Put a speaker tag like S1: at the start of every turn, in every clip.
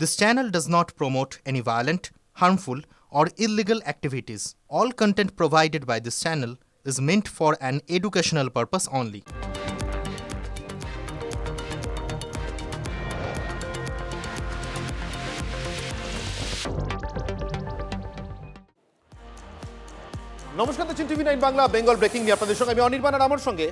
S1: This channel does not promote any violent, harmful, or illegal activities. All content provided by this channel is meant for an educational purpose only.
S2: নমস্কার, দেখছেন TV9 Bangla Bengal breaking নিয়ে আপনাদের সঙ্গে আমি অনির্বাণ, আর আমার সঙ্গে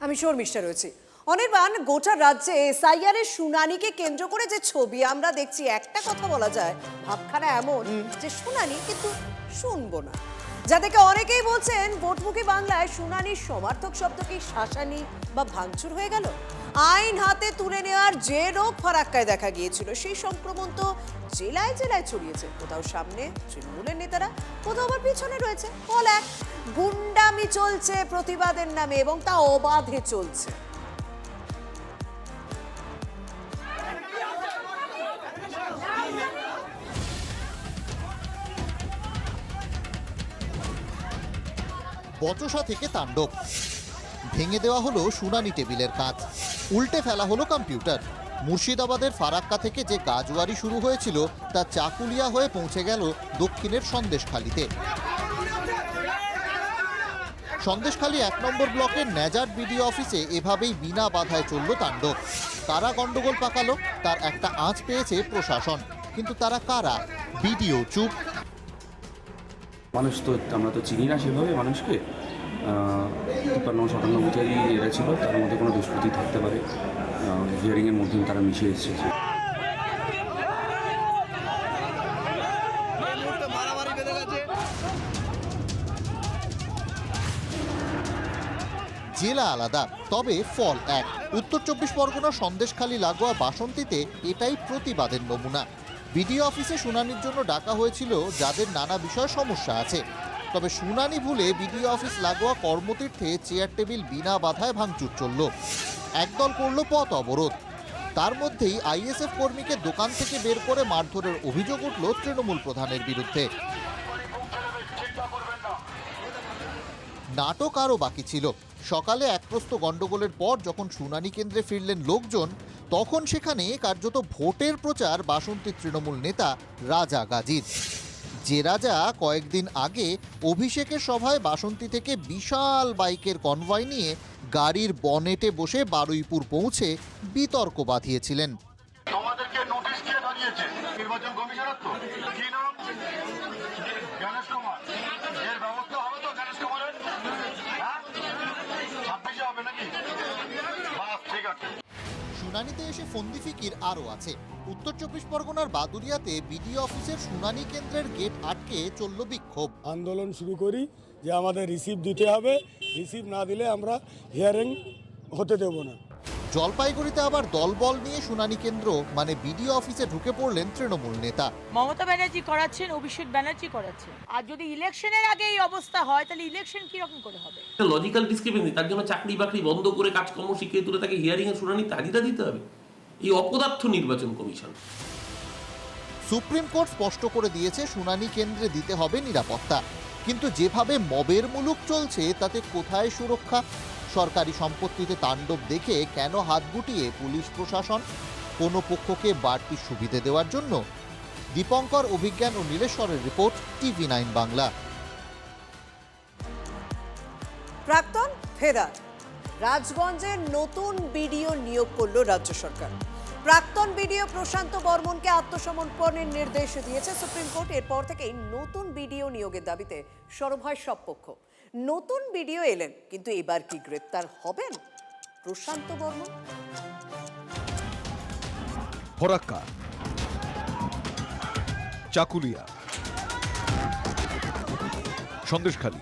S3: আমি শর্মিষ্ঠা রয়েছি। অনির্বাণ, গোটা রাজ্যে এসআইআর এর শুনানিকে কেন্দ্র করে যে ছবি আমরা দেখছি, একটা কথা বলা যায়, ভাবখানা এমন যে শুনানি কিন্তু শুনবো না। যা থেকে অনেকেই বলছেন ভোটমুখী বাংলায় শুনানির সমার্থক শব্দ কি শাসানি বা ভাঙচুর হয়ে গেল। আইন হাতে তুলে নেওয়ার যে রোগ ফারাক্কায় দেখা গিয়েছিল, সেই সংক্রমণ তো জেলায় জেলায় ছড়িয়েছে। কোথাও সামনে তৃণমূলের নেতারা, কোথাও আবার পিছনে রয়েছে ফল এক। গুন্ডামি চলছে প্রতিবাদের নামে এবং তা অবাধে চলছে।
S4: বচসা থেকে তাণ্ডব, ভেঙে দেওয়া হলো শুনানি টেবিলের কাঁচ, উল্টে ফেলা হলো কম্পিউটার। মুর্শিদাবাদের ফারাক্কা থেকে যে গাজওয়ারি শুরু হয়েছিল তা চাকুলিয়া হয়ে পৌঁছে গেল দক্ষিণের সন্দেশখালীতে। সন্দেশখালী 1 নম্বর ব্লকের নেজার বিডিও অফিসে এভাবেই বিনা বাধায় চলল তাণ্ডব। কারা গন্ডগোল পাকালো তার একটা আঁচ পেয়েছে প্রশাসন, কিন্তু তারা কারা? বিডিও চুপ।
S5: মানুষ তো আমরা তো চিনি না সেভাবে মানুষকে। 53-57 বুথেরই এরা ছিল, তার মধ্যে কোনো দুষ্কৃতি থাকতে পারে, হিয়ারিংয়ের মধ্যে তারা মিশে এসেছে।
S4: জেলা আলাদা, তবে ফল এক। উত্তর 24 পরগনা সন্দেশখালী লাগোয়া বাসন্তীতে এটাই প্রতিবাদের নমুনা। বিডিও অফিসে শুনানির জন্য ডাকা হয়েছিল যাদের নানা বিষয়ে সমস্যা আছে, তবে শুনানি ভুলে বিডিও অফিস লাগোয়া কর্মতীর্থে চেয়ার টেবিল বিনা বাধায় ভাঙচুর চলল। একদল করল পথ অবরোধ, তার মধ্যেই আইএসএফ কর্মীকে দোকান থেকে বের করে মারধরের অভিযোগ উঠল তৃণমূল প্রধানের বিরুদ্ধে। নাটক আরও বাকি ছিল। সকালে একপ্রস্ত গন্ডগোলের পর যখন শুনানি কেন্দ্রে ফিরলেন লোকজন, তখন সেখানে কার্যত ভোটের প্রচার বাসন্তীর তৃণমূল নেতা রাজা গাজীর। যে রাজা কয়েকদিন আগে অভিষেকের সভায় বাসন্তী থেকে বিশাল বাইকের কনভয় নিয়ে গাড়ির বনেটে বসে বারুইপুর পৌঁছে বিতর্ক বাঁধিয়েছিলেন।
S6: তোমাদেরকে নোটিশ দিয়ে ধরিয়েছে নির্বাচন কমিশনার, তো কি নাম? গণেশ কুমার। এর ব্যবস্থা হবে তো গণেশ কুমারের? হ্যাঁ, 26 হবে নাকি? বাস, ঠিক আছে।
S4: শুনানিতে এসে ফন্দি ফিকির আরও আছে। উত্তর 24 পরগনার বাদুরিয়াতে বিডিও অফিসের শুনানি কেন্দ্রের গেট আটকে চলল বিক্ষোভ।
S7: আন্দোলন শুরু করি যে আমাদের রিসিভ দিতে হবে, রিসিভ না দিলে আমরা হিয়ারিং হতে দেব না।
S4: জলপাইগুড়িতে আবার দলবল নিয়ে শুনানি কেন্দ্র মানে বিডিও অফিসে ঢুকে পড়লেন তৃণমূল নেতা।
S8: মমতা ব্যানার্জি করাচ্ছেন, অভিষেক ব্যানার্জি করাচ্ছেন। আর যদি ইলেকশনের আগে এই অবস্থা হয়, তাহলে ইলেকশন কিরকম করে হবে?
S9: লজিক্যাল ডিসক্রিপেন্সি, তার জন্য চাকরি বাকরি বন্ধ করে কাজকর্ম শিখিয়ে তুলে তাকে হিয়ারিং এর শুনানিতে হাজিরা দিতে হবে। এই অপদার্থ নির্বাচন কমিশন।
S4: সুপ্রিম কোর্ট স্পষ্ট করে দিয়েছে শুনানি কেন্দ্রে দিতে হবে নিরাপত্তা, কিন্তু যেভাবে মবের মুলুক চলছে তাতে কোথায় সুরক্ষা? সরকারি সম্পত্তিতে তাণ্ডব দেখে কেন হাত গুটিয়ে পুলিশ প্রশাসন? কোনো পক্ষকে বাড়তি সুবিধে দেওয়ার জন্য? দীপঙ্কর, অভিজ্ঞান ও নীলেশ্বরের রিপোর্ট, TV9 বাংলা।
S3: প্রাক্তন ফেরার, রাজগঞ্জের নতুন বিডিও নিয়োগ করল রাজ্য সরকার। প্রাক্তন বিডিও প্রশান্ত বর্মনকে আত্মসমর্পণের নির্দেশ দিয়েছে সুপ্রিম কোর্ট। এরপর থেকেই নতুন বিডিও নিয়োগের দাবিতে সরব হয় সব পক্ষ। নতুন বিডিও এলেন, কিন্তু এবার কি গ্রেপ্তার হবেন প্রশান্ত বর্মন?
S10: ফরাক্কা, চাকুলিয়া, সন্দেশখালী,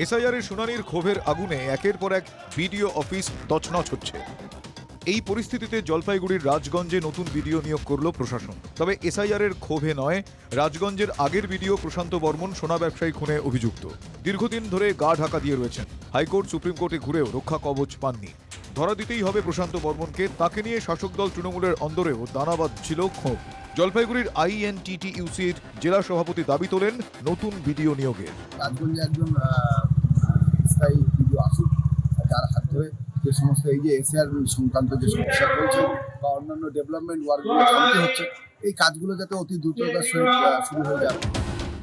S10: এসআইআর এর শুনানির ক্ষোভের আগুনে একের পর এক বিডিও অফিস তছনছ হচ্ছে। এই পরিস্থিতিতে জলপাইগুড়ির রাজগঞ্জে নতুন বিডিও নিয়োগ করল প্রশাসন। তবে এসআইআর এর ক্ষোভে নয়, রাজগঞ্জের আগের বিডিও প্রশান্ত বর্মন সোনা ব্যবসায়ী খুনে অভিযুক্ত। দীর্ঘদিন ধরে গা ঢাকা দিয়ে রয়েছেন। হাইকোর্ট, সুপ্রিম কোর্টে ঘুরেও রক্ষা কবচ পাননি। ধরা দিতেই হবে প্রশান্ত বর্মনকে। তাকে নিয়ে শাসক দল তৃণমূলের অন্দরেও দানা বাঁধছিল ক্ষোভ। জলপাইগুড়ির INTTUCর জেলা সভাপতি দাবি তোলেন নতুন বিডিও নিয়োগের।
S11: রাজগঞ্জে একজন স্থায়ী বিডিও আসুক, যার হাত ধরে
S7: যে সমস্ত এই যে এসআর সংক্রান্ত যে সমস্যা চলছে বা অন্যান্য ডেভেলপমেন্ট ওয়ার্কগুলো চলতে হচ্ছে, এই কাজগুলো যাতে অতি দ্রুততার সহিত শুরু হয়ে যায়।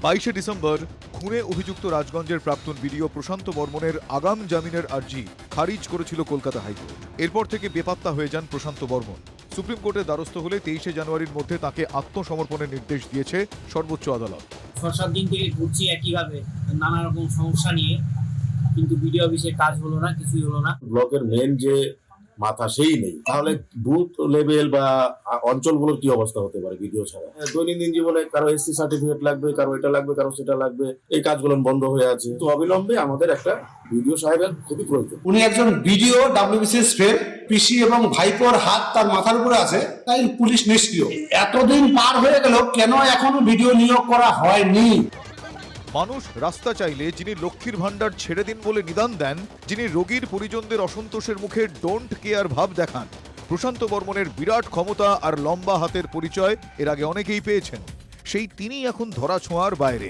S10: 22শে ডিসেম্বর খুনে অভিযুক্ত রাজগঞ্জের প্রাক্তন বিডিও প্রশান্ত বর্মনের আগাম জামিনের আর্জি খারিজ করেছিল কলকাতা হাইকোর্ট। এরপর থেকে বেপাত্তা হয়ে যান প্রশান্ত বর্মন। সুপ্রিম কোর্টের দ্বারস্থ হলে 23শে জানুয়ারির মধ্যে তাকে আত্মসমর্পণের নির্দেশ দিয়েছে সর্বোচ্চ আদালত।
S11: 6-7 দিন থেকে ঘুরছি একইভাবে নানা রকম সমস্যা নিয়ে, কিন্তু বিডিও অফিসে কাজ হলো না, কিছুই হলো না।
S6: ব্লকের মেন যে মাথা সেই নেই, তাহলে বুথ লেভেল বা অঞ্চলগুলোর কি অবস্থা হতে পারে ভিডিও ছাড়া? দৈনন্দিন জীবনে কারো এসসি সার্টিফিকেট লাগবে, কারো এটা লাগবে, কারো সেটা লাগবে, এই কাজগুলো বন্ধ হয়ে আছে। তো অবিলম্বে আমাদের একটা ভিডিও সাহেবের খুবই প্রয়োজন।
S7: উনি একজন বিডিও, ডাব্লিউবিসিএস ফ্রেম, পিসি এবং ভাইপোর হাত তার মাথার উপরে আছে, তাই পুলিশ নিষ্ক্রিয়। এতদিন পার হয়ে গেল, কেন এখনো ভিডিও নিয়োগ করা হয়নি?
S10: মানুষ রাস্তা চাইলে যিনি লক্ষ্মীর ভাণ্ডার ছেড়ে দিন বলে নিদান দেন, যিনি রোগীর পরিজনদের অসন্তোষের মুখে ডোন্ট কেয়ার ভাব দেখান, প্রশান্ত বর্মনের বিরাট ক্ষমতা আর লম্বা হাতের পরিচয় এর আগে অনেকেই পেয়েছেন। সেই তিনি এখন ধরাছোঁয়ার বাইরে।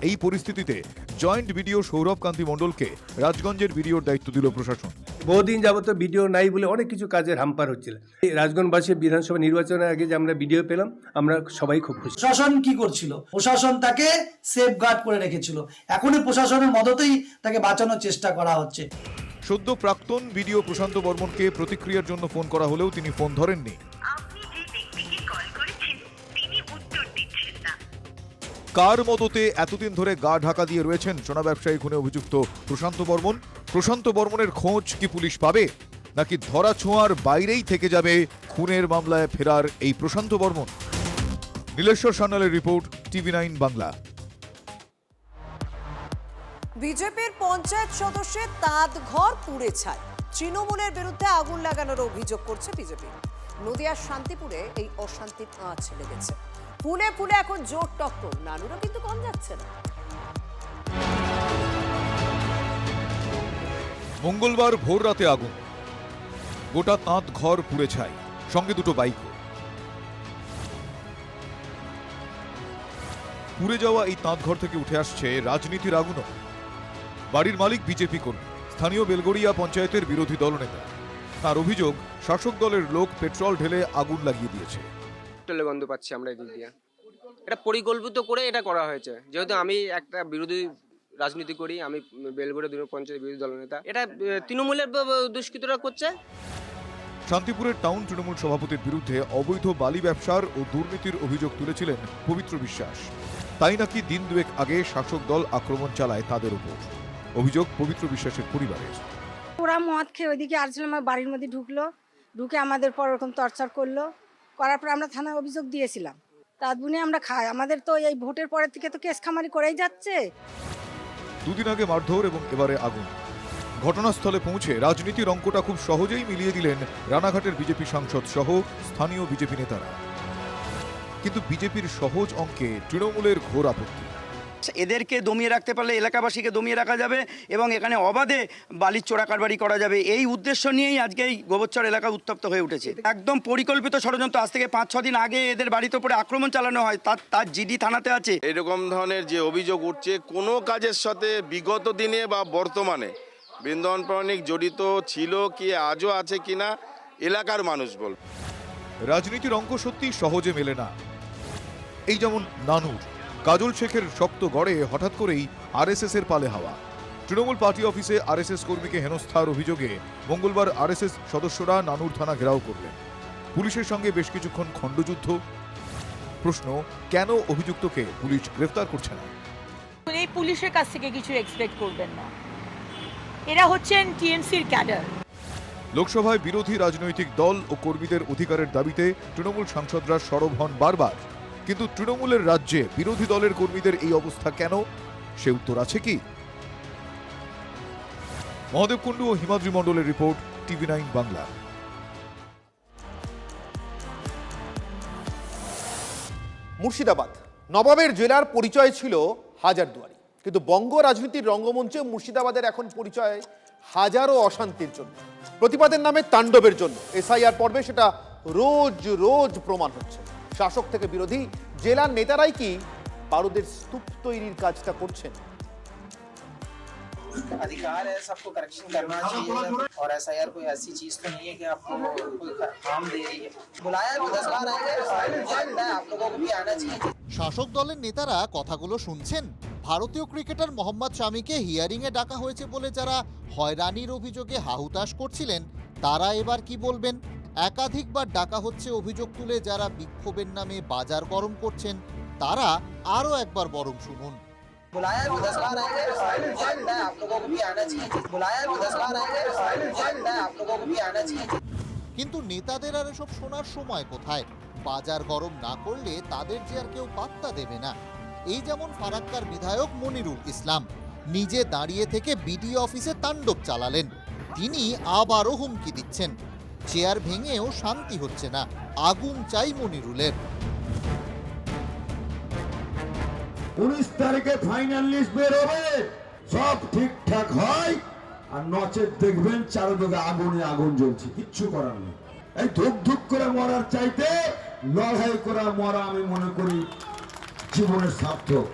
S10: এই পরিস্থিতিতে জয়েন্ট বিডিও সৌরভ কান্তি মণ্ডলকে রাজগঞ্জের বিডিওর দায়িত্ব দিল প্রশাসন।
S7: বহুদিন যাবত ভিডিও নাই বলে অনেক কিছু কাজের হাম্পার হচ্ছিল। এই রাজগঞ্জবাসী বিধানসভা নির্বাচনের আগে যে আমরা ভিডিও পেলাম, আমরা সবাই খুব খুশি।
S11: প্রশাসন কি করছিল? প্রশাসন তাকে সেফ গার্ড করে রেখেছিল। এখনই প্রশাসনের মদতেই তাকে বাঁচানোর চেষ্টা করা হচ্ছে।
S10: সদ্য প্রাক্তন বিডিও প্রশান্ত বর্মনকে প্রতিক্রিয়ার জন্য ফোন করা হলেও তিনি ফোন ধরেননি। কার মদতে এতদিন ধরে গা ঢাকা দিয়ে রয়েছেন সোনা ব্যবসায়ী খুনে অভিযুক্ত প্রশান্ত বর্মন? প্রশান্ত বর্মনের খোঁজ কি পুলিশ পাবে, নাকি ধরাছোঁয়ার বাইরেই থেকে যাবে খুনের মামলায় ফেরার এই প্রশান্ত বর্মন? নীলেশ্বর সান্যালের রিপোর্ট, TV9 বাংলা।
S3: বিজেপির পঞ্চায়েত সদস্যের তাঁত ঘর পুড়ে ছাই। তৃণমূলের বিরুদ্ধে আগুন লাগানোর অভিযোগ করছে বিজেপি। নদিয়ার শান্তিপুরে এই অশান্তির আঁচ লেগেছে। ফুলে ফুলে এখন জোর টক্কর, নানুরও কিন্তু কম যাচ্ছে না।
S10: মঙ্গলবার ভোর রাতে আগুন, গোটা তাঁত ঘর পুড়ে ছাই, সঙ্গে দুটো বাইকও। পুড়ে যাওয়া এই তাঁত ঘর থেকে উঠে আসছে রাজনীতির আগুনও। বাড়ির মালিক বিজেপি কর্মী, স্থানীয় বেলগড়িয়া পঞ্চায়েতের বিরোধী দলনেতা। তার অভিযোগ, শাসক দলের লোক পেট্রোল ঢেলে আগুন লাগিয়ে দিয়েছে।
S11: গন্ধ পাচ্ছি আমরা এদিক দিয়ে। এটা পরিকল্পিত করে এটা করা হয়েছে। যেহেতু আমি একটা বিরোধী রাজনীতি করি, আমি বেলগড়িয়া পঞ্চায়েত বিরোধী দলনেতা, এটা তৃণমূলের দুষ্কৃতরা করছে।
S10: শান্তিপুরের টাউন তৃণমূল সভাপতির বিরুদ্ধে অবৈধ বালি ব্যবসার ও দুর্নীতির অভিযোগ তুলেছিলেন পবিত্র বিশ্বাস। তাই নাকি দিন দুয়েক আগে শাসক দল আক্রমণ চালায় তাদের উপর। অভিযোগ পবিত্র বিশ্বাসের পরিবারের।
S8: ওরা মদ খেয়ে ওইদিকে আসছিলাম, আমার বাড়ির মধ্যে ঢুকে আমাদের পর ওরকম টর্চার করলো। করার পর আমরা থানায় অভিযোগ দিয়েছিলাম। তার বুনে আমরা খাই, আমাদের তো এই ভোটের পরের থেকে তো কেস খামারি করেই যাচ্ছে।
S10: দুদিন আগে মারধর এবং এবারে আগুন। ঘটনাস্থলে পৌঁছে রাজনীতির অঙ্কটা খুব সহজেই মিলিয়ে দিলেন রানাঘাটের বিজেপি সাংসদ সহ স্থানীয় বিজেপি নেতারা। কিন্তু বিজেপির সহজ অঙ্কে তৃণমূলের ঘোর আপত্তি।
S11: এদেরকে দমিয়ে রাখতে পারলে এলাকাবাসীকে দমিয়ে রাখা যাবে এবং এখানে অবাধে বালির চোরা কারবারি করা যাবে। এই উদ্দেশ্য নিয়েই আজকে এই গোবরচর এলাকা উত্তপ্ত হয়ে উঠেছে। একদম পরিকল্পিত ষড়যন্ত্র। আজ থেকে 5-6 দিন আগে এদের বাড়িতে উপরে আক্রমণ চালানো হয়, তার জিডি থানাতে আছে।
S6: এরকম ধরনের যে অভিযোগ উঠছে, কোনো কাজের সাথে বিগত দিনে বা বর্তমানে বৃন্দাবন প্রামাণিক জড়িত ছিল কি আজও আছে কিনা এলাকার মানুষ বল।
S10: রাজনীতির অঙ্ক সত্যি সহজে মেলে না। এই যেমন নানুর, কাজল শেখের শক্ত গড়ে হঠাৎ করেই আরএসএস এর পালে হাওয়া। তৃণমূল পার্টি অফিসে আরএসএস কর্মীকে হেনস্থার অভিযোগে মঙ্গলবার আরএসএস সদস্যরা নানুর থানা ঘেরাও করলেন। পুলিশের সঙ্গে বেশ কিছুক্ষণ খণ্ডযুদ্ধ। প্রশ্ন, কেন অভিযুক্তকে পুলিশ গ্রেফতার করছে না?
S8: এই পুলিশের কাছ থেকে কিছু এক্সপেক্ট করবেন না, এরা হচ্ছেন টিএমসির ক্যাডার।
S10: লোকসভায় বিরোধী রাজনৈতিক দল ও কর্মীদের অধিকারের দাবিতে তৃণমূল সাংসদরা সরব হন বারবার। কিন্তু তৃণমূলের রাজ্যে বিরোধী দলের কর্মীদের এই অবস্থা কেন, সে উত্তর আছে কি? মহাদেব কুণ্ডু ও হিমাদ্রি মণ্ডলের রিপোর্ট, TV9 বাংলা।
S2: মুর্শিদাবাদ নবাবের জেলার পরিচয় ছিল হাজারদুয়ারি, কিন্তু বঙ্গ রাজনীতির রঙ্গমঞ্চে মুর্শিদাবাদের এখন পরিচয় হাজারো অশান্তির জন্য, প্রতিবাদের নামে তাণ্ডবের জন্য। এসআইআর পর্বে সেটা রোজ রোজ প্রমাণ হচ্ছে। শাসক থেকে বিরোধী জেলার নেতারাই কি বারুদের স্তূপ তৈরির কাজটা করছেন?
S12: अधिकार है, सबको करेक्शन करना चाहिए और एसआईआर कोई ऐसी चीज तो नहीं है कि आपको कोई काम दे रही है। बुलाया भी 10 बार आएंगे, आप लोगों को भी आना चाहिए।
S4: শাসক দলের নেতারা কথাগুলো শুনছেন? ভারতীয় ক্রিকেটার মোহাম্মদ শামিকে হিয়ারিংয়ে ডাকা হয়েছে বলে যারা হয়রানির অভিযোগে হাহুতাশ করছিলেন তারা এবার কি বলবেন? একাধিকবার ডাকা হচ্ছে অভিযোগ তুলে যারা বিক্ষোভের নামে বাজার গরম করছেন তারা আরও একবার বরং শুনুন।
S12: बुलाया भी 10 बार आएंगे, आप लोगों को भी आना चाहिए। बुलाया भी 10 बार आएंगे, आप लोगों को भी आना चाहिए।
S4: কিন্তু নেতাদের আর এসব শোনার সময় কোথায়? বাজার গরম না করলে তাদের যে আর কেউ পাত্তা দেবে না। এই যেমন ফারাক্কার বিধায়ক মনিরুল ইসলাম নিজে দাঁড়িয়ে থেকে বিডিও অফিসে তাণ্ডব চালালেন। তিনি আবারও হুমকি দিচ্ছেন। চেয়ার ভেঙেও শান্তি হচ্ছে না, আগুন চাই মনিরুলের।
S13: 19 তারিখে ফাইনাল লিস্ট বের হবে, সব ঠিকঠাক হয় আর নচেত দেখবেন চারদিকে আগুনে আগুন জ্বলছে, কিচ্ছু করার নেই। এই ধুক ধুক করে মরার চাইতে লড়াই করা মরা আমি মনে করি জীবনের সার্থক।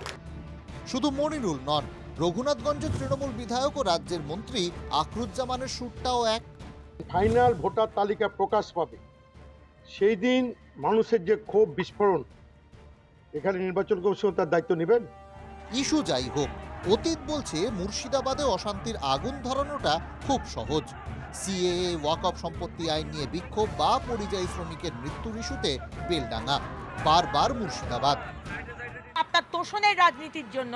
S4: শুধু মনিরুল নন, রঘুনাথগঞ্জের তৃণমূল বিধায়ক ও রাজ্যের মন্ত্রী আখরুজ্জামানের সুরটাও এক।
S14: ফাইনাল ভোটার তালিকা প্রকাশ পাবে সেই দিন মানুষের যে ক্ষোভ বিস্ফোরণ, এখানে নির্বাচন কমিশন তার দায়িত্ব নেবেন।
S4: ইস্যু যাই হোক, অতীত বলছে মুর্শিদাবাদে অশান্তির আগুন ধরানোটা খুব সহজ। সিএএ, ওয়াকফ সম্পত্তি আইন নিয়ে বিক্ষোভ বা পরিযায়ী শ্রমিকের মৃত্যুর ইস্যুতে বেলডাঙ্গা, বারবার মুর্শিদাবাদ।
S15: আপনার তোষণের রাজনীতির জন্য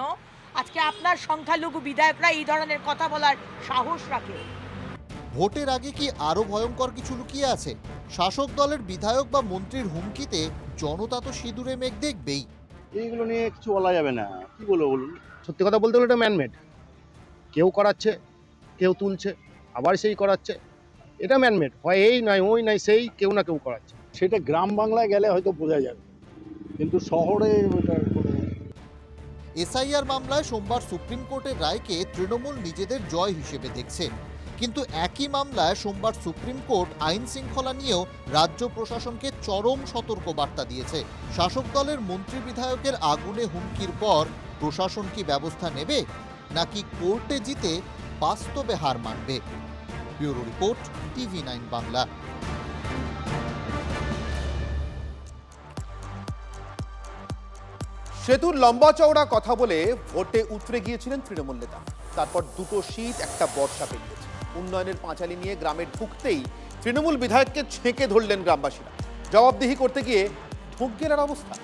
S15: আজকে আপনার সংখ্যালঘু বিধায়করা এই ধরনের কথা বলার সাহস রাখে।
S4: ভোটের আগে কি আরো ভয়ঙ্কর কিছু লুকিয়ে আছে? শাসক দলের বিধায়ক বা মন্ত্রীর হুমকিতে জনতা তো সিঁদুরে মেঘ দেখবেই।
S14: এইগুলো নিয়ে কিছু বলা যাবে না, কি বলবো বলুন। সত্যি কথা বলতে গেলে এটা ম্যানমেড, কেউ করাচ্ছে, কেউ তুলছে, আবার সেই করাচ্ছে, এটা ম্যানমেড। হয় এই নয় ওই নয় সেই, কেউ না কেউ করাচ্ছে। সেটা গ্রাম বাংলায় গেলে হয়তো বোঝা যাবে, কিন্তু শহরে
S4: এসআইআর মামলায় সোমবার সুপ্রিম কোর্টের রায়কে তৃণমূল নিজেদের জয় হিসেবে দেখছে, কিন্তু একই মামলায় সোমবার সুপ্রিম কোর্ট আইন শৃঙ্খলা নিয়েও রাজ্য প্রশাসনকে চরম সতর্কবার্তা দিয়েছে। শাসক দলের মন্ত্রী বিধায়কের আগুনে হুমকির পর প্রশাসন কি ব্যবস্থা নেবে, নাকি কোর্টে জিতে বাস্তবে হার মানবে? Bureau report, TV9 Bangla.
S2: সেতুর লম্বা চওড়া কথা বলে ভোটে উতরে গিয়েছিলেন তৃণমূল নেতা। তারপর দুটো শীত একটা বর্ষা পেরিয়েছে। উন্নয়নের পাঁচালি নিয়ে গ্রামে ঢুকতেই তৃণমূল বিধায়ককে ছেঁকে ধরলেন গ্রামবাসীরা। জবাবদিহি করতে গিয়ে ঢুক গেলার অবস্থা।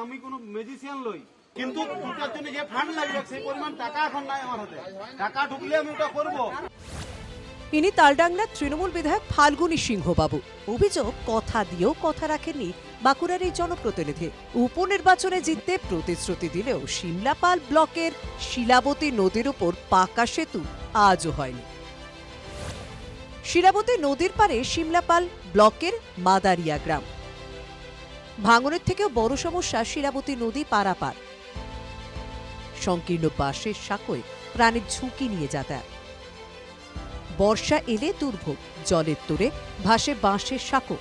S14: আমি কোনো ম্যাজিশিয়ান লই, কিন্তু দুটার জন্য যে ফান্ড লাগবে সেই পরিমাণ টাকা এখন নাই আমার হাতে। টাকা ঢুকলে আমি ওটা করব।
S3: ইনি তালডাংরার তৃণমূল বিধায়ক ফাল্গুনী সিংহবাবু। অভিযোগ, কথা দিয়েও কথা রাখেননি বাঁকুড়ার এই জনপ্রতিনিধি। উপনির্বাচনে জিততে প্রতিশ্রুতি দিলেও সিমলাপাল ব্লকের শিলাবতী নদীর উপর পাকা সেতু আজও হয়নি। শিলাবতী নদীর পারে সিমলাপাল ব্লকের মাদারিয়া গ্রাম। ভাঙনের থেকেও বড় সমস্যা শিলাবতী নদী পারাপার। সংকীর্ণ বাঁশের সাঁকোয় প্রাণের ঝুঁকি নিয়ে যাতায়াত। বর্ষা এলে দুর্ভোগ, জলের তোড়ে ভাসে বাঁশের সাঁকো।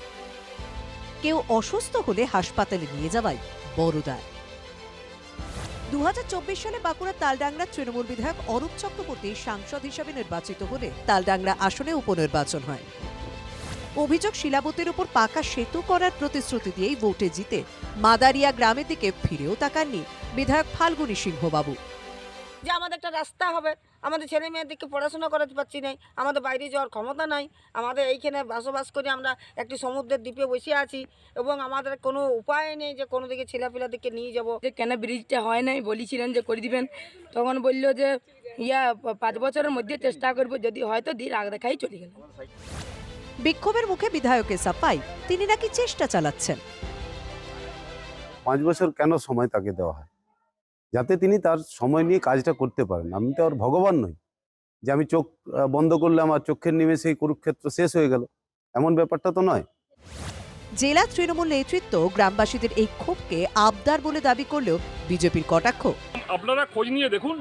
S3: কেউ অসুস্থ হলে হাসপাতালে নিয়ে যাওয়াই বড় দায়। 2024 সালে বাঁকুড়ার তালডাংরার তৃণমূল বিধায়ক অরূপ চক্রবর্তী সাংসদ হিসেবে নির্বাচিত হলে তালডাংরা আসনে উপনির্বাচন হয়। অভিযোগ, শিলাবতীর উপর পাকা সেতু করার প্রতিশ্রুতি দিয়েই ভোটে জিতে মাদারিয়া গ্রামের দিকে ফিরেও তাকাননি বিধায়ক ফাল্গুনী সিংহবাবু।
S15: যে আমাদের একটা রাস্তা হবে, আমাদের ছেলে মেয়েদেরকে পড়াশোনা করাতে পারছি না, আমাদের বাইরে যাওয়ার ক্ষমতা নাই, আমাদের এইখানে বসবাস করে আমরা একটি সমুদ্রের দ্বীপে বসে আছি এবং আমাদের কোনো উপায় নেই যে কোনো দিকে ছেলেপিলাদেরকে নিয়ে যাব। যে কেন ব্রিজটা হয় নাই বলেছিলেন যে করে দিবেন, তখন বলল যে 5 বছরের মধ্যে চেষ্টা করবো, যদি হয়তো দিন আগ দেখাই চলে গেল।
S3: বিক্ষোভের মুখে বিধায়কের সাফাই, তিনি নাকি চেষ্টা চালাচ্ছেন।
S16: 5 বছর কেন সময় তাকে দেওয়া হয়, যাতে তিনি তার সময় নিয়ে কাজটা করতে পারেন। আমি তো আর ভগবান নই যে আমি চোখ বন্ধ করলে আমার চোখের নিমেষেই কুরুক্ষেত্র শেষ হয়ে গেল, এমন ব্যাপারটা তো নয়।
S3: জেলা তৃণমূল নেতৃত্ব গ্রামবাসীদের এই ক্ষোভকে আবদার বলে দাবি করলেও বিজেপির কটাক্ষ।
S17: আপনারা খোঁজ নিয়ে দেখুন,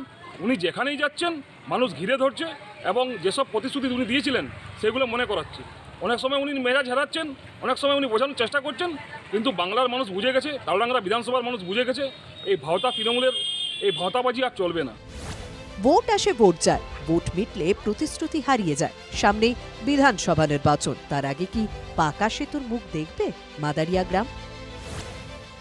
S17: উনি যেখানেই যাচ্ছেন মানুষ ঘিরে ধরছে এবং যেসব প্রতিশ্রুতি উনি দিয়েছিলেন সেগুলো মনে করাচ্ছে। অনেক সময় উনি মেজাজ হারাচ্ছেন, অনেক সময় উনি বোঝানোর চেষ্টা করছেন, কিন্তু বাংলার মানুষ বুঝে গেছে, তালডাংরা বিধানসভার মানুষ বুঝে গেছে এই ভাওতা তৃণমূলের এই ভাওতাবাজি আর চলবে না।
S18: ভোট আসে ভোট যায়, ভোট মিটলে প্রতিশ্রুতি হারিয়ে যায়। সামনেই বিধানসভা নির্বাচন, তার আগে কি পাকা সেতুর মুখ দেখবে মাদারিয়া গ্রাম?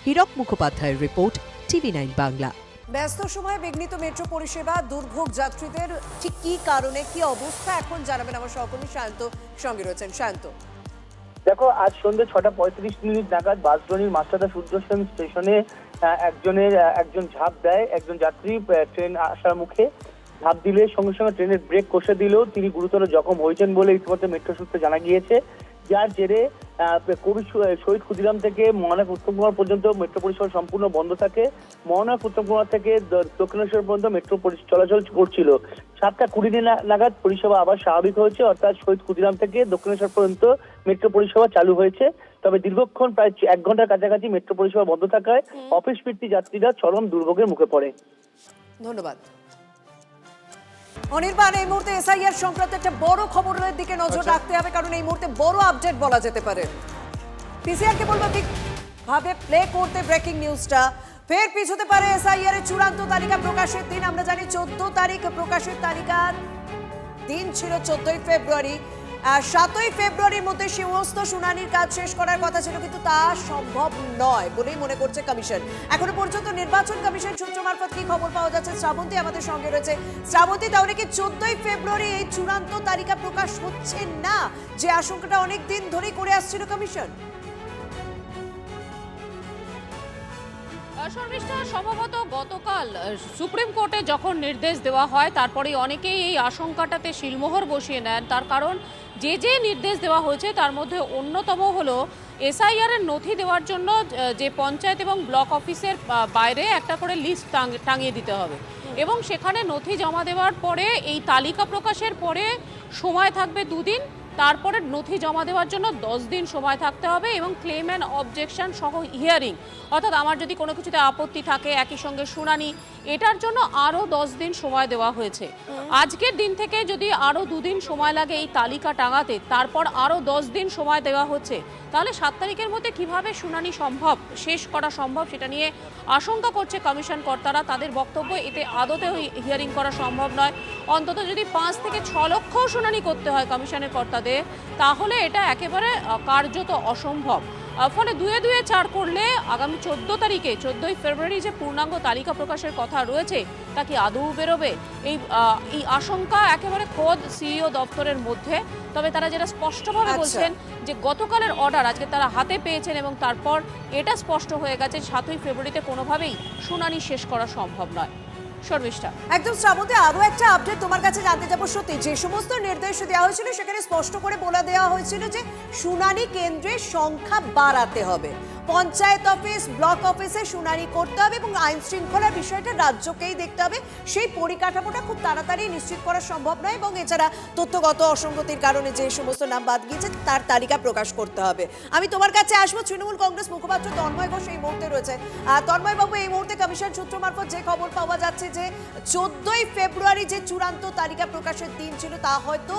S18: হীরক মুখোপাধ্যায়ের রিপোর্ট, TV9 বাংলা।
S3: ব্যস্ত সময়ে বিঘ্নিত মেট্রো পরিষেবা, দুর্ভোগ যাত্রীদের, ঠিক কি কারণে কি অবস্থা এখন জানাবেন আমার সহকর্মী শান্ত সঙ্গে রয়েছেন। শান্ত,
S19: দেখো, আজ সন্ধ্যে 6:35 নাগাদ বাসডনির মাস্টারদা সূর্য সেন স্টেশনে একজন ঝাঁপ দেয়। একজন যাত্রী ট্রেন আসার মুখে ঝাঁপ দিলে সঙ্গে সঙ্গে ট্রেনের ব্রেক কষে দিলেও তিনি গুরুতর জখম হয়েছেন বলে ইতিমধ্যে মেট্রো সূত্রে জানা গিয়েছে। যার জেরে কবি শহীদ ক্ষুদিরাম থেকে মহানায়ক উত্তম কুমার পর্যন্ত মেট্রো পরিষেবা সম্পূর্ণ বন্ধ থাকে। মহানায়ক উত্তম কুমার থেকে দক্ষিণেশ্বর পর্যন্ত মেট্রো চলাচল করছিল। 7:20 নাগাদ পরিষেবা আবার স্বাভাবিক হয়েছে, অর্থাৎ শহীদ ক্ষুদিরাম থেকে দক্ষিণেশ্বর পর্যন্ত মেট্রো পরিষেবা চালু হয়েছে। তবে দীর্ঘক্ষণ প্রায় 1 ঘন্টার কাছাকাছি মেট্রো পরিষেবা বন্ধ থাকায় অফিস ফিরতি যাত্রীরা চরম দুর্ভোগের মুখে পড়ে।
S3: ধন্যবাদ। অনির্বাণ, এই মুহূর্তে এসআইআর সংক্রান্ত একটা বড় খবরের দিকে নজর রাখতে হবে, কারণ এই মুহূর্তে বড় আপডেট বলা যেতে পারে। পিসিআর কে বলবো ঠিক ভাবে প্লে করতে ব্রেকিং নিউজটা। ফের পিছতে পারে এসআইআর এর চূড়ান্ত তালিকা প্রকাশের দিন। আমরা জানি 14 তারিখ প্রকাশের তালিকা দিন ছিল 14ই ফেব্রুয়ারি। 7ই ফেব্রুয়ারির মধ্যে সমস্ত শুনানির কাজ শেষ করার কথা ছিল, কিন্তু তা সম্ভব নয় বলেই মনে করছে কমিশন। এখনো পর্যন্ত নির্বাচন কমিশন সূত্র মারফত কি খবর পাওয়া যাচ্ছে, শ্রাবন্তী আমাদের সঙ্গে রয়েছে। শ্রাবন্তী, তাহলে কি 14ই ফেব্রুয়ারি এই চূড়ান্ত তালিকা প্রকাশ হচ্ছে না, যে আশঙ্কাটা অনেক দিন ধরেই করে আসছিল কমিশন?
S20: শর্মিষ্ঠা, সম্ভবত গতকাল সুপ্রিম কোর্টে যখন নির্দেশ দেওয়া হয় তারপরে অনেকেই এই আশঙ্কাটাতে শিলমোহর বসিয়ে নেন। তার কারণ যে নির্দেশ দেওয়া হয়েছে তার মধ্যে অন্যতম হলো এসআইআর এর নথি দেওয়ার জন্য যে পঞ্চায়েত এবং ব্লক অফিসের বাইরে একটা করে লিস্ট টাঙিয়ে দিতে হবে, এবং সেখানে নথি জমা দেওয়ার পরে এই তালিকা প্রকাশের পরে সময় থাকবে 2 দিন, তারপরে নথি জমা দেওয়ার জন্য 10 দিন সময় থাকতে হবে, এবং ক্লেম অ্যান্ড অবজেকশন সহ হিয়ারিং, অর্থাৎ আমার যদি কোনো কিছুতে আপত্তি থাকে একই সঙ্গে শুনানি, এটার জন্য আরও 10 দিন সময় দেওয়া হয়েছে। আজকের দিন থেকে যদি আরও 2 দিন সময় লাগে এই তালিকা টাঙাতে, তারপর আরও 10 দিন সময় দেওয়া হচ্ছে, তাহলে 7 তারিখের মধ্যে কিভাবে শুনানি সম্ভব, শেষ করা সম্ভব, সেটা নিয়ে আশঙ্কা করছে কমিশন কর্তারা। তাদের বক্তব্য, এতে আদতে হিয়ারিং করা সম্ভব নয়। অন্তত যদি 5 থেকে 6 লক্ষ শুনানি করতে হয় কমিশনের কর্তাদের, তাহলে এটা একেবারে কার্যত অসম্ভব। ফলে 2-2 4 করলে আগামী 14ই ফেব্রুয়ারি যে পূর্ণাঙ্গ তালিকা প্রকাশের কথা রয়েছে তা কি আদৌ বেরোবে, এই আশঙ্কা একেবারে খোদ সিইও দপ্তরের মধ্যে। তবে তারা যেটা স্পষ্টভাবে বলছেন যে গতকালের অর্ডার আজকে তারা হাতে পেয়েছেন, এবং তারপর এটা স্পষ্ট হয়ে গেছে 7ই ফেব্রুয়ারিতে কোনোভাবেই শুনানি শেষ করা সম্ভব নয়। শর্মিষ্ঠা,
S3: একদম শ্রাবন্তী, আরো একটা আপডেট তোমার কাছে জানতে যাবো। সত্যি যে সমস্ত নির্দেশ দেওয়া হয়েছিল সেখানে স্পষ্ট করে বলে দেওয়া হয়েছিল যে শুনানি কেন্দ্রের সংখ্যা বাড়াতে হবে, পঞ্চায়েত অফিস ব্লক অফিসে শুনানি করতে হবে, এবং আইন শৃঙ্খলার বিষয়টা রাজ্যকেই দেখতে হবে। সেই পরিকাঠামোটা খুব তাড়াতাড়ি নিশ্চিত করা সম্ভব নয়, এবং এছাড়া তথ্যগত অসঙ্গতির কারণে যে সমস্ত নাম বাদ গিয়েছে তার তালিকা প্রকাশ করতে হবে। আমি তোমার কাছে আসবো। তৃণমূল কংগ্রেস মুখপাত্র তন্ময় ঘোষ এই মুহূর্তে রয়েছে। তন্ময় বাবু, এই মুহূর্তে কমিশন সূত্র মারফত যে খবর পাওয়া যাচ্ছে যে 14ই ফেব্রুয়ারি যে চূড়ান্ত তালিকা প্রকাশের দিন ছিল তা হয়তো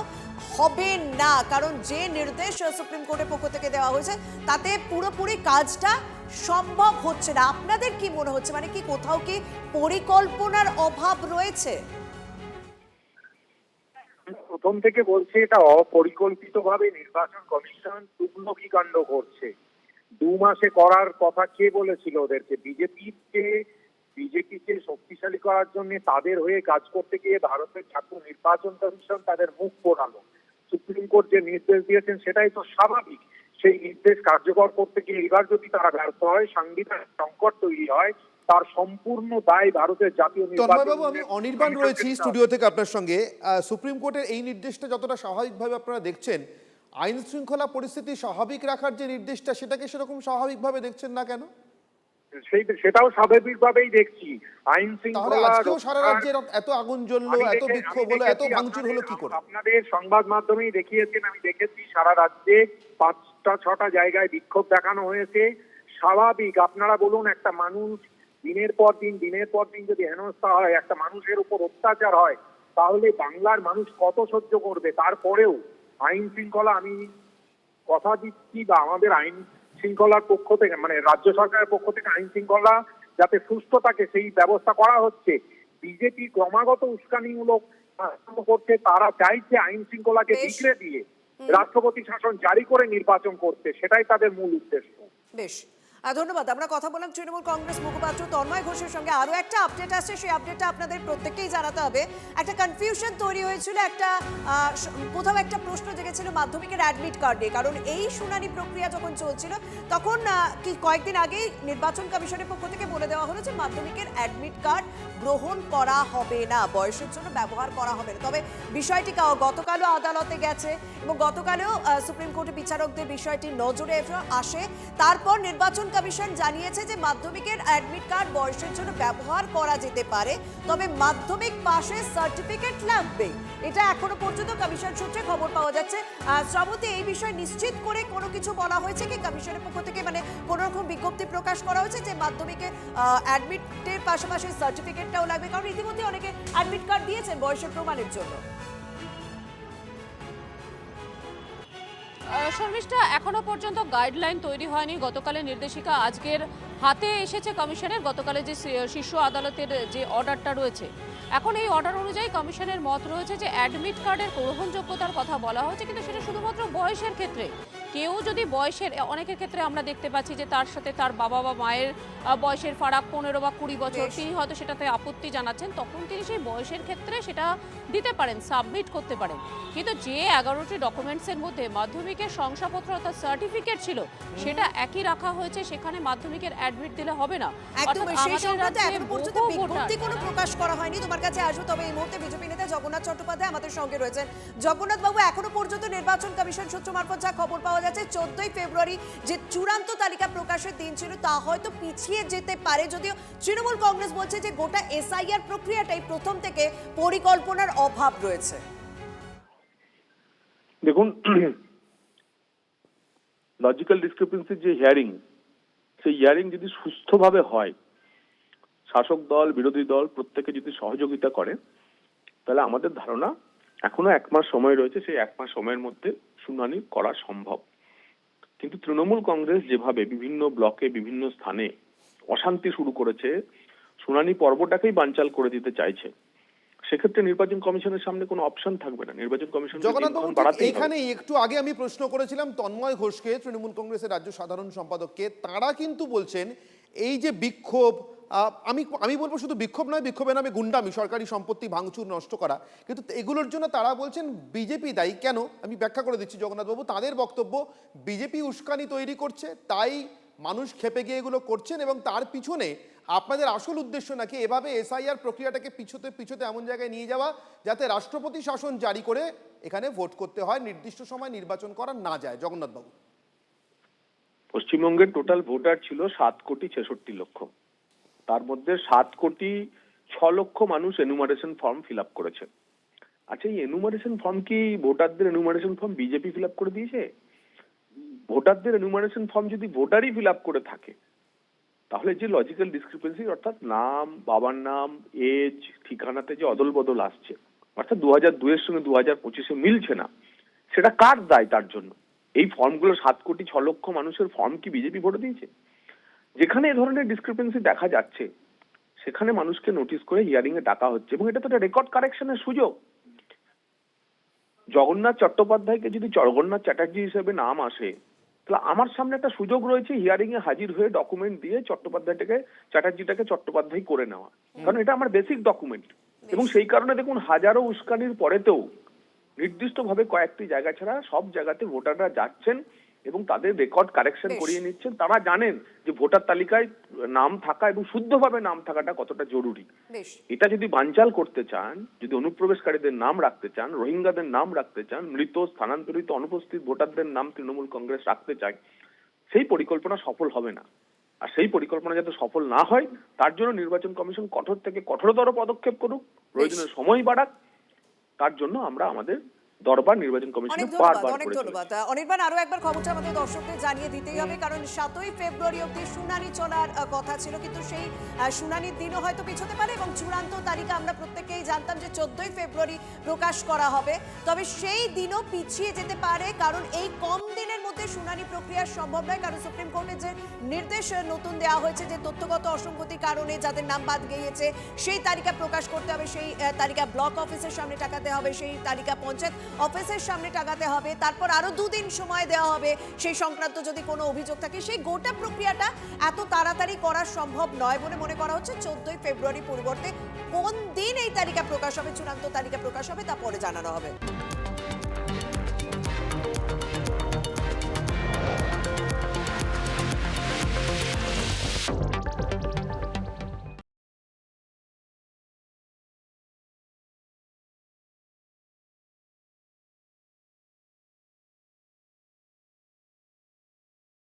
S3: হবে না, কারণ যে নির্দেশ সুপ্রিম কোর্টের পক্ষ থেকে দেওয়া হয়েছে তাতে পুরোপুরি কাজটা সম্ভব হচ্ছে না। আপনাদের কি মনে হচ্ছে, মানে কি কোথাও কি পরিকল্পনার অভাব রয়েছে?
S21: প্রথম থেকে বলছে এটা অপরিকল্পিতভাবে নির্বাচন কমিশন তুগলকি কাণ্ড করছে। 2 মাসে করার কথা কে বলেছিল ওদেরকে? বিজেপিকে শক্তিশালী করার জন্য তাদের হয়ে কাজ করতে গিয়ে ভারতের জাতীয় নির্বাচন কমিশন তাদের মুখ পোড়ালো। সুপ্রিম কোর্ট যে নির্দেশ দিয়েছেন সেটাই তো স্বাভাবিক। সেই নির্দেশ কার্যকর করতে গিয়ে এবার যদি তারা ব্যর্থ হয়, সাংবিধানিক সংকট তৈরি হয়, তার সম্পূর্ণ দায় ভারতের জাতীয় নির্বাচন।
S2: আমি অনির্বাণ রয়েছি স্টুডিও থেকে আপনার সঙ্গে। সুপ্রিম কোর্টের এই নির্দেশটা যতটা স্বাভাবিকভাবে আপনারা দেখছেন, আইন শৃঙ্খলা পরিস্থিতি স্বাভাবিক রাখার যে নির্দেশটা সেটাকে সেরকম স্বাভাবিকভাবে দেখছেন না কেন?
S21: সেটাও স্বাভাবিকভাবেই দেখছি। আইন শৃঙ্খলা
S2: সারা রাজ্যে এত আগুন জ্বললো, এত বিক্ষোভ হলো, এত ভাঙচুর হলো কি করে?
S21: আপনাদের সংবাদ মাধ্যমেই দেখিয়েছেন, আমি দেখেছি সারা রাজ্যে 5-6টা জায়গায় বিক্ষোভ দেখানো হয়েছে। স্বাভাবিক। আপনারা বলুন, একটা মানুষ দিনের পর দিন যদি হেনস্থা হয়, একটা মানুষের উপর অত্যাচার হয়, তাহলে বাংলার মানুষ কত সহ্য করবে? তারপরেও আইন শৃঙ্খলা, আমি কথা দিচ্ছি, বা আমাদের আইন শৃঙ্খলার পক্ষ থেকে, মানে রাজ্য সরকারের পক্ষ থেকে আইন শৃঙ্খলা যাতে সুস্থ থাকে সেই ব্যবস্থা করা হচ্ছে। বিজেপি ক্রমাগত উস্কানিমূলক করছে, তারা চাইছে আইন শৃঙ্খলাকে বিগড়ে দিয়ে রাষ্ট্রপতি শাসন জারি করে নির্বাচন করতে, সেটাই তাদের মূল উদ্দেশ্য।
S3: বেশ, ধন্যবাদ। আমরা কথা বললাম তৃণমূল কংগ্রেস মুখপাত্র তন্ময় ঘোষের সঙ্গে। আরো একটা আপডেট আসছে, সেই আপডেটটা আপনাদের প্রত্যেককেই জানাতে হবে। একটা কনফিউশন তৈরি হয়েছিল, একটা কোথাও একটা প্রশ্ন জেগেছিল মাধ্যমিকের অ্যাডমিট কার্ড নিয়ে। কারণ এই শুনানি প্রক্রিয়া যখন চলছিল তখন কি কয়েকদিন আগেই নির্বাচন কমিশনের পক্ষ থেকে বলে দেওয়া হলো যে মাধ্যমিকের অ্যাডমিট কার্ড গ্রহণ করা হবে না, বয়সের জন্য ব্যবহার করা হবে না। তবে বিষয়টি গতকালও আদালতে গেছে এবং গতকালও সুপ্রিম কোর্টে বিচারকদের বিষয়টি নজরে আসে। তারপর নির্বাচন কমিশন জানিয়েছে যে মাধ্যমিকের অ্যাডমিট কার্ড বয়সের জন্য ব্যবহার করা যেতে পারে, তবে মাধ্যমিক পাশের সার্টিফিকেট লাগবে। এটা এখনো পর্যন্ত কমিশন সূত্রে খবর পাওয়া যাচ্ছে। শ্রাবন্তী, এই বিষয়ে নিশ্চিত করে কোনো কিছু বলা হয়েছে কি কমিশনের পক্ষ থেকে? মানে কোনো রকম বিজ্ঞপ্তি প্রকাশ করা হয়েছে যে মাধ্যমিকের অ্যাডমিটের পাশাপাশি সার্টিফিকেটটাও লাগবে? কারণ ইতিমধ্যে অনেকে অ্যাডমিট কার্ড দিয়েছেন বয়সের প্রমাণের জন্য।
S20: শর্মিষ্ঠা, এখনো পর্যন্ত গাইডলাইন তৈরি হয়নি। গতকালের নির্দেশিকা আজকের হাতে এসেছে কমিশনের। গতকালে যে শীর্ষ আদালতের যে অর্ডারটা রয়েছে, এখন এই অর্ডার অনুযায়ী কমিশনের মত রয়েছে যে অ্যাডমিট কার্ডের গ্রহণযোগ্যতার কথা বলা হয়েছে, কিন্তু সেটা শুধুমাত্র বয়সের ক্ষেত্রে। কেউ যদি বয়সের, অনেকের ক্ষেত্রে আমরা দেখতে পাচ্ছি যে তার সাথে তার বাবা বা মায়ের বয়সের ফারাক 15 বা 20 বছর, তিনি হয়তো সেটাতে আপত্তি জানাচ্ছেন, তখন তিনি সেই বয়সের ক্ষেত্রে সেটা দিতে পারেন, সাবমিট করতে পারেন। কিন্তু যে 11টি ডকুমেন্টসের মধ্যে মাধ্যমিকের শংসাপত্র অর্থাৎ সার্টিফিকেট ছিল, সেটা একই রাখা হয়েছে, সেখানে মাধ্যমিকের অ্যাডমিট দিলে হবে না।
S3: একদম সেই সংক্রান্তে এখনো পর্যন্ত বিজ্ঞপ্তি কোনো প্রকাশ করা হয়নি। তোমার কাছে আসবো, তবে এই মুহূর্তে বিজেপি নেতা জগন্নাথ চট্টোপাধ্যায় আমাদের সঙ্গে রয়েছেন। জগন্নাথ বাবু, এখনো পর্যন্ত নির্বাচন কমিশন সূত্র মারফত যা খবর পাওয়া যাচ্ছে, 14ই ফেব্রুয়ারি যে চূড়ান্ত তালিকা প্রকাশের দিন ছিল তা হয়তো পিছিয়ে যেতে পারে। যদিও তৃণমূল কংগ্রেস বলছে যে গোটা এসআইআর প্রক্রিয়াটাই প্রথম থেকে পরিকল্পনার অভাব রয়েছে।
S1: দেখুন, লজিক্যাল ডিসক্রিপেন্সির যে হিয়ারিং, সেই হিয়ারিং যদি সুস্থভাবে হয়, শাসক দল বিরোধী দল প্রত্যেকে যদি সহযোগিতা করে, তাহলে আমাদের ধারণা এখনো 1 মাস সময় রয়েছে, সেই 1 মাস সময়ের মধ্যে শুনানি করা সম্ভব। কিন্তু তৃণমূল কংগ্রেস যেভাবে বিভিন্ন ব্লকে বিভিন্ন স্থানে অশান্তি শুরু করেছে, শুনানি পর্বটাকেই বানচাল করে দিতে চাইছে, সেক্ষেত্রে নির্বাচন কমিশনের সামনে কোনো অপশন থাকবে না। নির্বাচন কমিশন
S2: এখানে একটু আগে আমি প্রশ্ন করেছিলাম তন্ময় ঘোষকে, তৃণমূল কংগ্রেসের রাজ্য সাধারণ সম্পাদককে। তারা কিন্তু বলছেন এই যে বিক্ষোভ, আমি বলবো শুধু বিক্ষোভ নয়, বিক্ষোভের নামে গুন্ডামি, সরকারি সম্পত্তি ভাঙচুর নষ্ট করা, কিন্তু এগুলোর জন্য তারা বলছেন বিজেপি দায়ী। কেন? আমি ব্যাখ্যা করে দিচ্ছি জগন্নাথবাবু। তাদের বক্তব্য, বিজেপি উস্কানি তৈরি করছে, তাই মানুষ খেপে গিয়ে এগুলো করছেন, এবং তার পিছনে আপনাদের আসল উদ্দেশ্য নাকি এভাবে এসআইআর প্রক্রিয়াটাকে পিছতে এমন জায়গায় নিয়ে যাওয়া যাতে রাষ্ট্রপতি শাসন জারি করে এখানে ভোট করতে হয়, নির্দিষ্ট সময় নির্বাচন করা না যায়। জগন্নাথবাবু,
S1: পশ্চিমবঙ্গের টোটাল ভোটার ছিল 7,66,00,000। তার মধ্যে 7,06,00,000 মানুষ এনুমারেশন ফর্ম ফিল আপ করেছে। আচ্ছা, এই এনুমারেশন ফর্ম কি ভোটারদের enumeration form BJP fill up করে দিয়েছে? ভোটারদের এনুমারেশন ফর্ম যদি ভোটারই ফিল আপ করে থাকে, তাহলে যে লজিক্যাল ডিসক্রিপেন্সি, অর্থাৎ নাম, বাবার নাম, এজ, ঠিকানাতে যে অদল বদল আসছে, অর্থাৎ 2002 এর সঙ্গে 2025 মিলছে না, সেটা কার দায়? তার জন্য এই ফর্মগুলো 7,06,00,000 মানুষের ফর্ম কি বিজেপি ভোটে দিয়েছে? যেখানে এ ধরনের ডিসক্রিপেন্সি দেখা যাচ্ছে, সেখানে মানুষকে নোটিশ করে হিয়ারিং এ ডাকা হচ্ছে, এবং এটা তো একটা রেকর্ড কারেকশনের সুযোগ। জগন্নাথ চট্টোপাধ্যায়কে যদি জগন্নাথ চ্যাটার্জি হিসেবে নাম আসে, তাহলে আমার সামনে একটা সুযোগ রয়েছে হিয়ারিং এ হাজির হয়ে ডকুমেন্ট দিয়ে চ্যাটার্জিটাকে চট্টোপাধ্যায় করে নেওয়া, কারণ এটা আমার বেসিক ডকুমেন্ট। এবং সেই কারণে দেখুন, হাজারো উস্কানির পরেতেও নির্দিষ্টভাবে কয়েকটি জায়গা ছাড়া সব জায়গাতে ভোটাররা যাচ্ছেন এবং তাদের রেকর্ড কারেকশন করিয়ে নিচ্ছেন। তারা জানেন যে ভোটার তালিকায় নাম থাকা এবং শুদ্ধভাবে নাম থাকাটা কতটা জরুরি। এটা যদি বানচাল করতে চান, যদি অনুপ্রবেশকারীদের নাম রাখতে চান, রোহিঙ্গাদের নাম রাখতে চান, মৃত, স্থানান্তরিত, অনুপস্থিত ভোটারদের নাম তৃণমূল কংগ্রেস রাখতে চায়, সেই পরিকল্পনা সফল হবে না। আর সেই পরিকল্পনা যাতে সফল না হয়, তার জন্য নির্বাচন কমিশন কঠোর থেকে কঠোরতর পদক্ষেপ করুক, প্রয়োজনে সময় বাড়াক। তার জন্য আমরা আমাদের দরবার নির্বাচন কমিশনে
S3: অনেক ধন্যবাদ,
S1: বারবার
S3: অনেক
S1: করে চলেছে।
S3: ধন্যবাদ। অনির্বাণ, আরো একবার খবরটা আমাদের দর্শকদের জানিয়ে দিতেই হবে, কারণ 7ই ফেব্রুয়ারি অবধি শুনানি চলার কথা ছিল, কিন্তু সেই শুনানির দিনও হয়তো পিছোতে পারে এবং চূড়ান্ত তারিখ আমরা প্রত্যেকেই জানতাম যে 14ই ফেব্রুয়ারি প্রকাশ করা হবে। তবে সেই দিনও পিছিয়ে যেতে পারে, কারণ এই কম দিনের মধ্যে শুনানি প্রক্রিয়া সম্ভব নয়, কারণ সুপ্রিম কোর্টের যে নির্দেশ নতুন দেওয়া হয়েছে যে তথ্যগত অসঙ্গতির কারণে যাদের নাম বাদ গিয়েছে সেই তালিকা প্রকাশ করতে হবে, সেই তালিকা ব্লক অফিসের সামনে টাকাতে হবে, সেই তালিকা পঞ্চায়েত অফিসের সামনে টাকাতে হবে, তারপর আরো 2 দিন সময় দেওয়া হবে সেই সংক্রান্ত যদি কোনো অভিযোগ থাকে। সেই গোটা প্রক্রিয়াটা এত তাড়াতাড়ি করা সম্ভব নয় বলে মনে করা হচ্ছে। 14ই ফেব্রুয়ারি পরিবর্তে কোন দিন এই তালিকা প্রকাশ হবে, চূড়ান্ত তালিকা প্রকাশ হবে, তা পরে জানানো হবে।